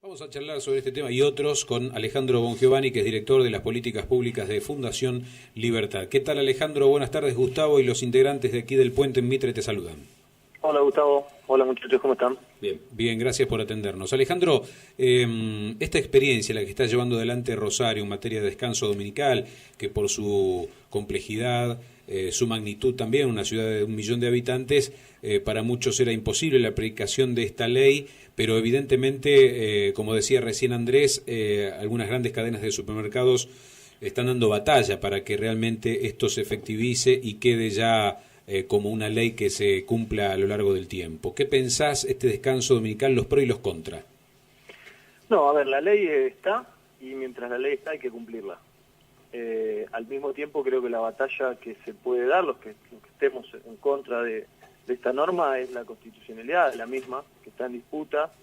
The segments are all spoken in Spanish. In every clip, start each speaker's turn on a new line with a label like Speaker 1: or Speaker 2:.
Speaker 1: Vamos a charlar sobre este tema y otros con Alejandro Bongiovanni, que es director de las políticas públicas de Fundación Libertad. ¿Qué tal, Alejandro? Buenas tardes. Gustavo y los integrantes de aquí del Puente en Mitre te saludan.
Speaker 2: Hola, Gustavo. Hola, muchachos, ¿cómo están?
Speaker 1: Bien, gracias por atendernos. Alejandro, esta experiencia, la que está llevando adelante Rosario en materia de descanso dominical, que por su complejidad, su magnitud también, una ciudad de 1 millón de habitantes, para muchos era imposible la aplicación de esta ley, pero evidentemente, como decía recién Andrés, algunas grandes cadenas de supermercados están dando batalla para que realmente esto se efectivice y quede ya como una ley que se cumpla a lo largo del tiempo. ¿Qué pensás este descanso dominical, los pros y los contras?
Speaker 2: No, a ver, la ley está y mientras la ley está hay que cumplirla. Al mismo tiempo creo que la batalla que se puede dar, los que estemos en contra de esta norma, es la constitucionalidad de la misma, que está en disputa.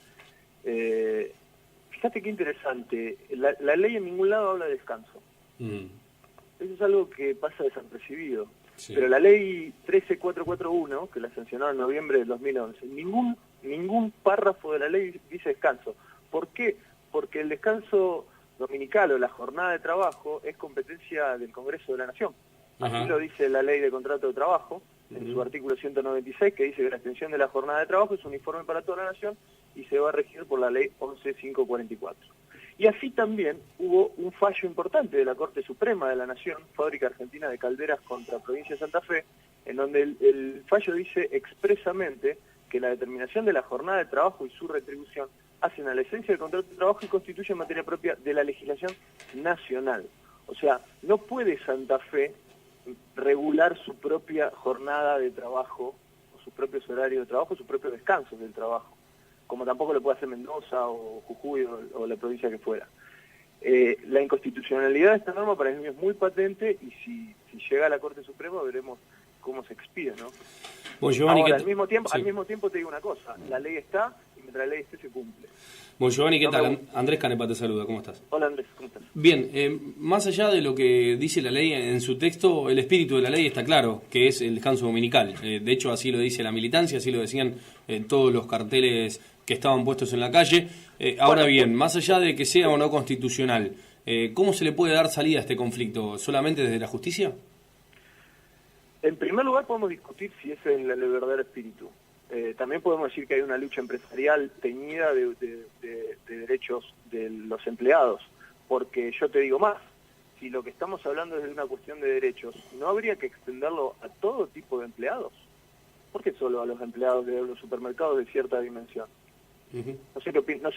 Speaker 2: Fíjate qué interesante, la ley en ningún lado habla de descanso. Eso es algo que pasa desapercibido. Sí. Pero la ley 13441, que la sancionaron en noviembre del 2011, ningún párrafo de la ley dice descanso. ¿Por qué? Porque el descanso dominical o la jornada de trabajo es competencia del Congreso de la Nación. Así lo dice la ley de contrato de trabajo, en su artículo 196, que dice que la extensión de la jornada de trabajo es uniforme para toda la Nación y se va a regir por la ley 11544. Y así también hubo un fallo importante de la Corte Suprema de la Nación, Fábrica Argentina de Calderas contra Provincia de Santa Fe, en donde el fallo dice expresamente que la determinación de la jornada de trabajo y su retribución hacen a la esencia del contrato de trabajo y constituyen materia propia de la legislación nacional. O sea, no puede Santa Fe regular su propia jornada de trabajo, o sus propios horarios de trabajo, sus propios descansos del trabajo, como tampoco lo puede hacer Mendoza o Jujuy o la provincia que fuera. La inconstitucionalidad de esta norma para mí es muy patente y si llega a la Corte Suprema veremos cómo se expide, ¿no? Ahora, al mismo tiempo te digo una cosa, la ley está y mientras la ley esté se cumple.
Speaker 3: Bongiovanni, ¿qué tal? Andrés Canepa te saluda, ¿cómo estás?
Speaker 2: Hola Andrés, ¿cómo estás?
Speaker 3: Bien, más allá de lo que dice la ley en su texto, el espíritu de la ley está claro, que es el descanso dominical. De hecho, así lo dice la militancia, así lo decían todos los carteles que estaban puestos en la calle. Ahora bien, más allá de que sea o no constitucional, ¿cómo se le puede dar salida a este conflicto? ¿Solamente desde la justicia?
Speaker 2: En primer lugar podemos discutir si ese es el verdadero espíritu. También podemos decir que hay una lucha empresarial teñida de derechos de los empleados, porque yo te digo más, si lo que estamos hablando es de una cuestión de derechos, ¿no habría que extenderlo a todo tipo de empleados? ¿Por qué solo a los empleados de los supermercados de cierta dimensión? No sé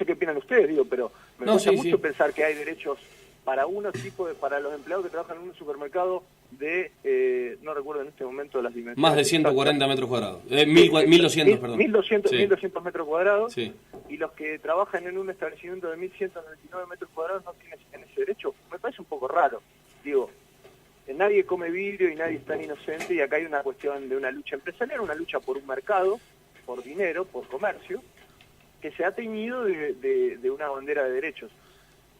Speaker 2: qué opinan ustedes, pero me gusta mucho pensar que hay derechos para para los empleados que trabajan en un supermercado de, no recuerdo en este momento las dimensiones.
Speaker 3: Más de 140 metros cuadrados. 1200, perdón.
Speaker 2: 1200 metros cuadrados.
Speaker 3: Sí.
Speaker 2: Y los que trabajan en un establecimiento de 1199 metros cuadrados no tienen ese derecho. Me parece un poco raro. Nadie come vidrio y nadie es tan inocente, y acá hay una cuestión de una lucha empresarial, una lucha por un mercado, por dinero, por comercio, que se ha teñido de una bandera de derechos.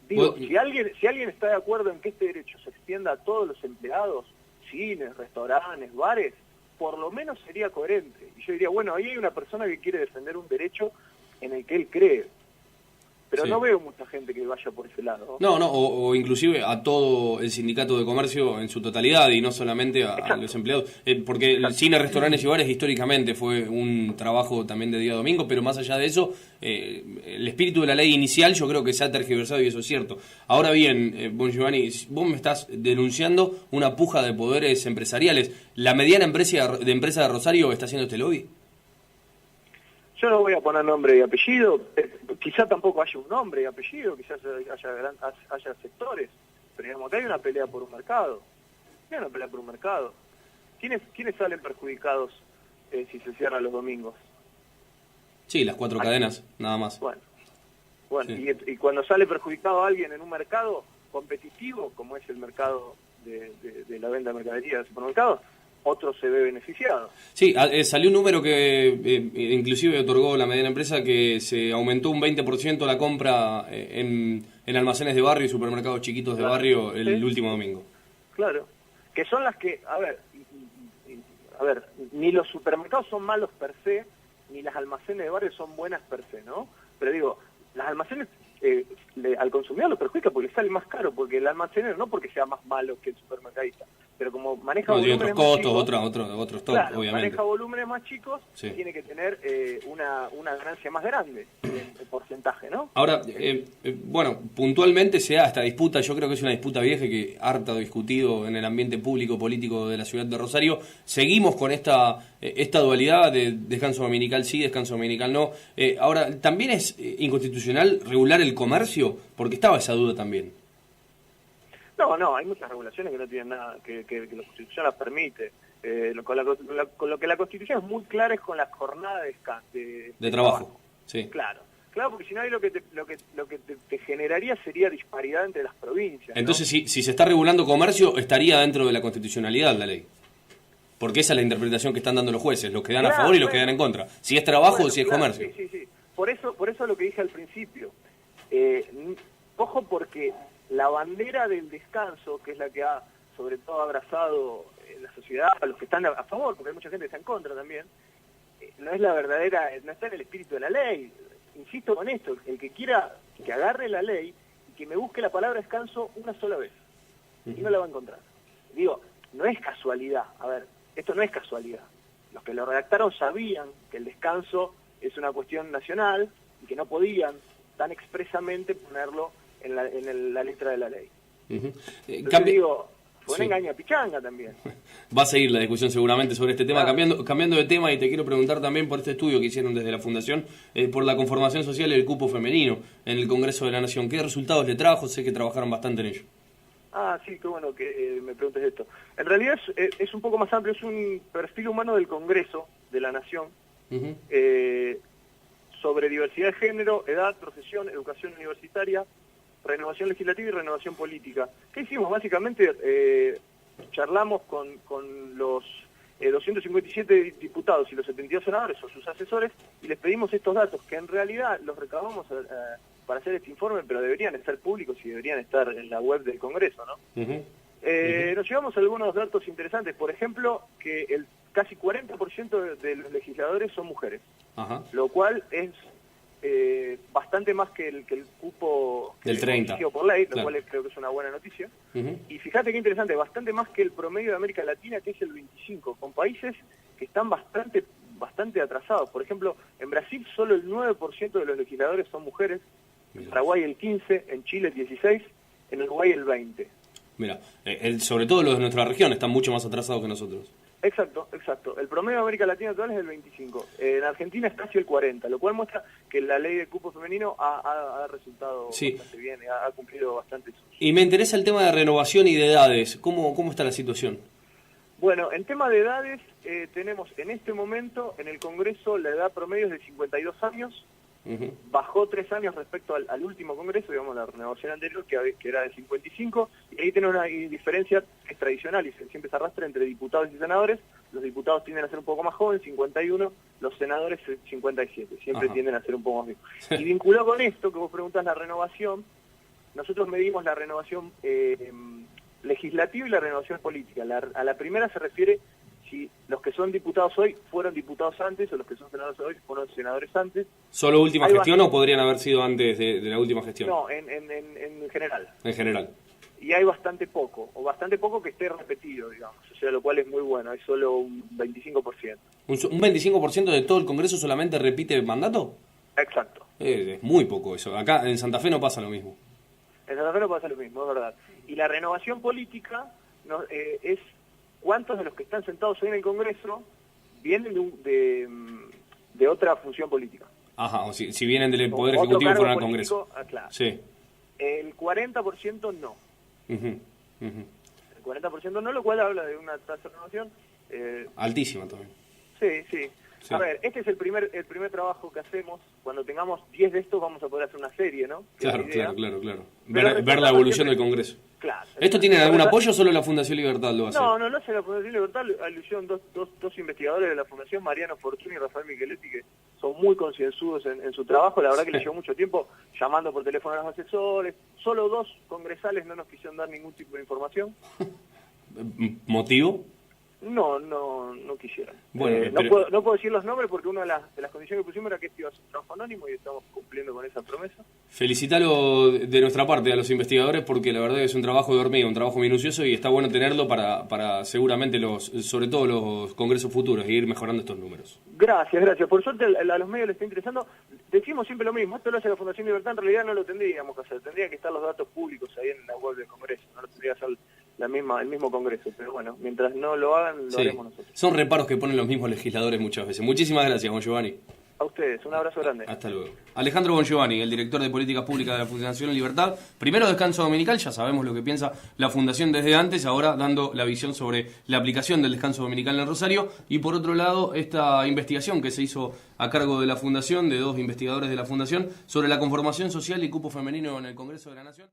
Speaker 2: Si alguien está de acuerdo en que este derecho se extienda a todos los empleados, cines, restaurantes, bares, por lo menos sería coherente. Y yo diría, bueno, ahí hay una persona que quiere defender un derecho en el que él cree. Pero no veo mucha gente que vaya por ese lado.
Speaker 3: No, o inclusive a todo el sindicato de comercio en su totalidad y no solamente a los empleados. Porque el cine, restaurantes y bares históricamente fue un trabajo también de día domingo, pero más allá de eso, el espíritu de la ley inicial yo creo que se ha tergiversado y eso es cierto. Ahora bien, Bongiovanni, vos me estás denunciando una puja de poderes empresariales. ¿La mediana empresa de Rosario está haciendo este lobby?
Speaker 2: Yo no voy a poner nombre y apellido, quizá tampoco haya un nombre y apellido, quizás haya sectores, pero digamos que hay una pelea por un mercado. Hay una pelea por un mercado. ¿Quiénes salen perjudicados si se cierran los domingos?
Speaker 3: Sí, las 4 cadenas, nada más.
Speaker 2: Bueno, sí. Y cuando sale perjudicado alguien en un mercado competitivo, como es el mercado de la venta de mercadería de supermercados, otro se ve beneficiado.
Speaker 3: Sí, salió un número que inclusive otorgó la mediana empresa, que se aumentó un 20% la compra en almacenes de barrio y supermercados chiquitos de barrio el último domingo. Claro,
Speaker 2: que son las que, a ver, ni los supermercados son malos per se, ni las almacenes de barrio son buenas per se, ¿no? Pero digo, las almacenes al consumidor lo perjudica porque le sale más caro, porque el almacenero, no porque sea más malo que el supermercadista, pero como maneja volúmenes
Speaker 3: otros costos,
Speaker 2: más chicos,
Speaker 3: otros stock,
Speaker 2: claro,
Speaker 3: obviamente.
Speaker 2: maneja volúmenes más chicos,
Speaker 3: sí.
Speaker 2: Tiene que tener una ganancia más grande en porcentaje, ¿no?
Speaker 3: Ahora, bueno, puntualmente se da esta disputa, yo creo que es una disputa vieja que harta discutido en el ambiente público político de la ciudad de Rosario. Seguimos con esta dualidad de descanso dominical sí, descanso dominical no. Ahora, ¿también es inconstitucional regular el comercio? Porque estaba esa duda también.
Speaker 2: No, hay muchas regulaciones que no tienen nada, que la Constitución las permite. Con lo que la Constitución es muy clara es con la jornada de
Speaker 3: trabajo. Sí.
Speaker 2: Claro, porque si no, ahí lo que te generaría sería disparidad entre las provincias.
Speaker 3: Entonces,
Speaker 2: ¿no?
Speaker 3: si se está regulando comercio, estaría dentro de la constitucionalidad la ley. Porque esa es la interpretación que están dando los jueces, los que dan a favor y los que dan en contra. Si es trabajo o si es comercio.
Speaker 2: Sí. Por eso lo que dije al principio. Ojo, porque la bandera del descanso, que es la que ha, sobre todo, abrazado la sociedad, a los que están a favor, porque hay mucha gente que está en contra también, no es la verdadera, no está en el espíritu de la ley. Insisto con esto, el que quiera que agarre la ley y que me busque la palabra descanso una sola vez, y no la va a encontrar. Digo, no es casualidad, a ver, esto no es casualidad. Los que lo redactaron sabían que el descanso es una cuestión nacional y que no podían tan expresamente ponerlo en la letra de la ley. Digo, fue una engaña pichanga también.
Speaker 3: Va a seguir la discusión seguramente sobre este tema.
Speaker 2: Claro.
Speaker 3: Cambiando de tema, y te quiero preguntar también por este estudio que hicieron desde la Fundación, por la conformación social y el cupo femenino en el Congreso de la Nación. ¿Qué resultados le trajo? Sé que trabajaron bastante en ello.
Speaker 2: Sí, qué bueno que me preguntes esto. En realidad es un poco más amplio, es un perfil humano del Congreso de la Nación, sobre diversidad de género, edad, profesión, educación universitaria, renovación legislativa y renovación política. ¿Qué hicimos? Básicamente charlamos con los 257 diputados y los 72 senadores o sus asesores y les pedimos estos datos, que en realidad los recabamos para hacer este informe, pero deberían estar públicos y deberían estar en la web del Congreso, ¿no? Nos llevamos algunos datos interesantes, por ejemplo, que el casi 40% de los legisladores son mujeres, lo cual es bastante más que el cupo
Speaker 3: del 30
Speaker 2: por ley, lo cual creo que es una buena noticia. Y fíjate qué interesante, bastante más que el promedio de América Latina, que es el 25, con países que están bastante atrasados. Por ejemplo, en Brasil solo el 9% de los legisladores son mujeres, en Paraguay el 15%, en Chile el 16%, en Uruguay el 20%.
Speaker 3: Mira, sobre todo los de nuestra región están mucho más atrasados que nosotros.
Speaker 2: Exacto. El promedio de América Latina total es el 25. En Argentina es casi el 40, lo cual muestra que la ley de cupo femenino ha resultado bastante bien, ha cumplido bastante.
Speaker 3: Y me interesa el tema de renovación y de edades. ¿Cómo está la situación?
Speaker 2: Bueno, en tema de edades, tenemos en este momento en el Congreso la edad promedio es de 52 años, bajó 3 años respecto al último Congreso, digamos la renovación anterior, que era de 55, y ahí tenemos una diferencia que es tradicional y siempre se arrastra entre diputados y senadores. Los diputados tienden a ser un poco más jóvenes, 51, los senadores 57, siempre tienden a ser un poco más viejos. Y vinculado con esto, que vos preguntás la renovación, nosotros medimos la renovación legislativa y la renovación política. A la primera se refiere si los que son diputados hoy fueron diputados antes o los que son senadores hoy fueron senadores antes.
Speaker 3: ¿Solo última gestión o podrían haber sido antes de la última gestión?
Speaker 2: No, en general.
Speaker 3: En general.
Speaker 2: Y hay bastante poco que esté repetido, digamos, o sea, lo cual es muy bueno, hay solo un 25%.
Speaker 3: ¿Un 25% de todo el Congreso solamente repite el mandato?
Speaker 2: Exacto.
Speaker 3: Es muy poco eso. Acá en Santa Fe no pasa lo mismo.
Speaker 2: En Santa Fe no pasa lo mismo, es verdad. Y la renovación política es cuántos de los que están sentados hoy en el Congreso vienen de otra función política.
Speaker 3: O si vienen del Poder Ejecutivo y fueron al Congreso.
Speaker 2: Claro.
Speaker 3: Sí.
Speaker 2: El 40% no. El 40% no, lo cual habla de una tasa de renovación
Speaker 3: altísima también.
Speaker 2: Sí. A ver, este es el primer trabajo que hacemos. Cuando tengamos 10 de estos vamos a poder hacer una serie, ¿no?
Speaker 3: Claro. Ver la evolución del Congreso.
Speaker 2: Claro.
Speaker 3: ¿Esto tiene algún apoyo o solo la Fundación Libertad lo hace?
Speaker 2: No hace la Fundación Libertad, lo hicieron dos investigadores de la Fundación, Mariano Fortuny y Rafael Micheletti, que son muy concienzudos en su trabajo. La verdad que les llevó mucho tiempo llamando por teléfono a los asesores. Solo 2 congresales no nos quisieron dar ningún tipo de información.
Speaker 3: ¿Motivo?
Speaker 2: No quisieron.
Speaker 3: Bueno,
Speaker 2: no puedo decir los nombres porque una de las condiciones que pusimos era que esto iba a ser un trabajo anónimo y estamos cumpliendo con esa promesa.
Speaker 3: Felicítalo de nuestra parte a los investigadores porque la verdad es un trabajo de hormiga, un trabajo minucioso y está bueno tenerlo para seguramente sobre todo los congresos futuros e ir mejorando estos números.
Speaker 2: Gracias. Por suerte a los medios les está interesando. Decimos siempre lo mismo, esto lo hace la Fundación Libertad, en realidad no lo tendríamos que hacer, tendría que estar los datos públicos ahí en la web del Congreso, no lo tendría que hacer el mismo Congreso, pero bueno, mientras no lo hagan, lo haremos nosotros.
Speaker 3: Son reparos que ponen los mismos legisladores muchas veces. Muchísimas gracias, Bongiovanni.
Speaker 2: A ustedes, un abrazo grande.
Speaker 3: Hasta luego. Alejandro Bongiovanni, el director de Políticas Públicas de la Fundación Libertad. Primero descanso dominical, ya sabemos lo que piensa la Fundación desde antes, ahora dando la visión sobre la aplicación del descanso dominical en el Rosario. Y por otro lado, esta investigación que se hizo a cargo de la Fundación, de 2 investigadores de la Fundación, sobre la conformación social y cupo femenino en el Congreso de la Nación.